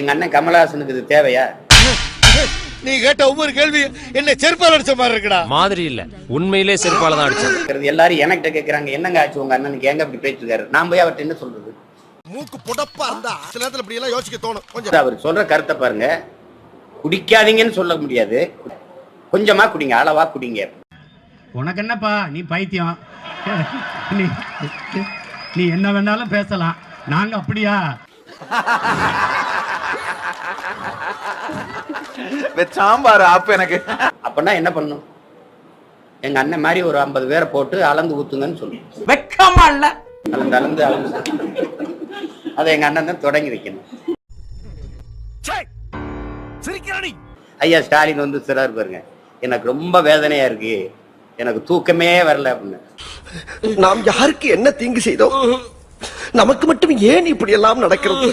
எங்க அண்ணன் கமலஹாசனுக்கு இது தேவையா? நீ கேட்ட ஒவ்வொரு கேள்வி என்ன செருப்பால் அடிச்ச மாதிரி இருக்குடா. மாதிரி இல்ல, உண்மையிலே செருப்பால தான் அடிச்சது. எல்லாரும் என்கிட்ட கேக்குறாங்க, என்னங்க ஆச்சு உங்க அண்ணனுக்கு, எங்க அப்படி பேசிட்டு இருக்காரு? நான் போய் அவர்கிட்ட என்ன சொல்றது? மூக்கு புடப்பா இருந்தா சில நேரத்துல இப்படி எல்லாம் யோசிக்க தோணும். கொஞ்சம் அவர் சொல்ற கருத்தை பாருங்க. குடிக்காதீங்கன்னு சொல்ல முடியாது, கொஞ்சமா குடிங்க, அளவா குடிங்க. உனக்கு என்னப்பா, நீ பைத்தியம், நீ என்ன வேணாலும் பேசலாம், நாங்க அப்படியா? சாம்பார் ஆப்பு எனக்கு. அப்பனா என்ன பண்ணும்? எங்க அண்ணன் மாதிரி ஒரு 50 பேரை போட்டு அளந்து ஊத்துங்கன்னு சொல்லு. வெக்கமா இல்ல? அளந்து அதை எங்க அண்ணன் தான் தொடங்கி வைக்கணும். ஐயா ஸ்டாலின் வந்து சிறாரு பாருங்க, எனக்கு ரொம்ப வேதனையா இருக்கு, எனக்கு தூக்கமே வரல அப்படின்னு. நாம் யாருக்கு என்ன தீங்கு செய்தோம்? நமக்கு மட்டும் ஏன் இப்படி எல்லாம் நடக்கிறது?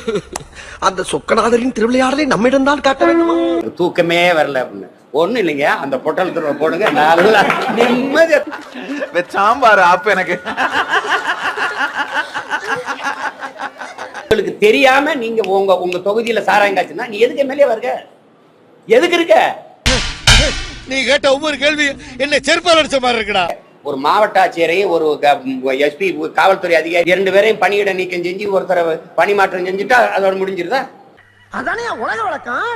அந்த சொக்கநாதரின் திருவிளையாடலை நம்மிடம் தான் காட்ட வேண்டுமா? தூக்கமே வரல அப்படின்னு. ஒண்ணு இல்லைங்க, அந்த பொட்டலத்துல போடுங்க, நல்லா நிம்மதி. சாம்பார் ஆப்பு எனக்கு. உங்களுக்கு தெரியாம நீங்க உங்க தொகுதியில சாராயம் காய்ச்சுன்னா நீ எதுக்கு மேலே வருக? எதுக்கு இருக்க? நீ கேட்ட ஒவ்வொரு கேள்வி என்ன செருப்பால் அடிச்ச மாதிரி இருக்குடா. ஒரு மாவட்ட ஆட்சியரையும் ஒரு எஸ்பி காவல்துறை அதிகாரி 2 பேரையும் பணியிட நீக்கம் செஞ்சு ஒருத்தர பணி மாற்றம் செஞ்சுட்டா அதோட முடிஞ்சிருதா? அதானே உலக வழக்கம்.